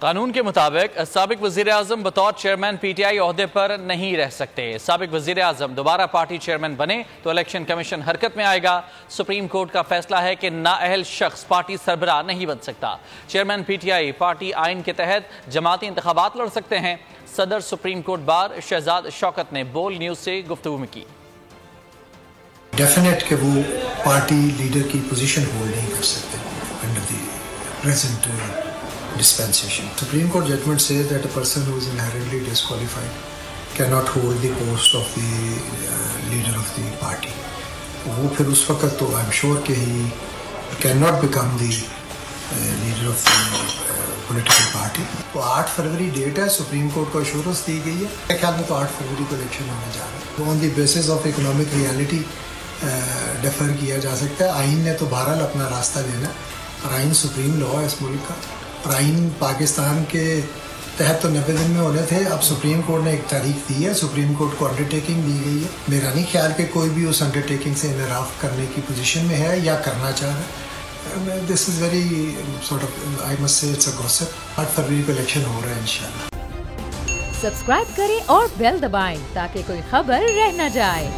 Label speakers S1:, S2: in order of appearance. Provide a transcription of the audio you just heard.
S1: قانون کے مطابق سابق وزیر اعظم بطور چیئرمین پی ٹی آئی عہدے پر نہیں رہ سکتے۔ سابق وزیر اعظم دوبارہ پارٹی چیئرمین بنے تو الیکشن کمیشن حرکت میں آئے گا۔ سپریم کورٹ کا فیصلہ ہے کہ نااہل شخص پارٹی سربراہ نہیں بن سکتا۔ Chairman P T I party آئین کے تحت جماعتی انتخابات لڑ سکتے ہیں۔ صدر سپریم کورٹ بار شہزاد شوکت نے بول نیوز سے گفتگو میں کی۔
S2: ڈیفینیٹ کہ وہ پارٹی لیڈر کی پوزیشن ہولڈ نہیں کر سکتے under the present dispensation. Supreme Court judgment says that a person who is inherently disqualified cannot hold the post of the leader of the party. وہ پھر اس وقت تو I'm sure کہ he cannot become the leader of the political party. تو 8 فروری date ہے، supreme court کو assurance دی گئی ہے، میرے خیال میں تو 8 فروری کو الیکشن ہونے جا رہا ہے۔ On the basis of economic reality defer کیا جا سکتا ہے۔ آئین نے تو بہرحال اپنا راستہ لینا ہے اور آئین سپریم لا ہے اس ملک کا، اور آئین پاکستان کے تحت تو 90 دن میں ہونے تھے۔ اب سپریم کورٹ نے ایک تاریخ دی ہے، سپریم کورٹ کو انڈر ٹیکنگ دی گئی ہے۔ میرا نہیں خیال کہ کوئی بھی اس انڈر ٹیکنگ سے انحراف کرنے کی پوزیشن میں ہے یا کرنا چاہ رہا ہے۔ This is very sort of I must say it's a gossip. 8 فروری کو الیکشن ہو رہا ہے انشاءاللہ۔
S3: سبسکرائب کریں اور بیل دبائیں تاکہ کوئی خبر رہ نہ جائے۔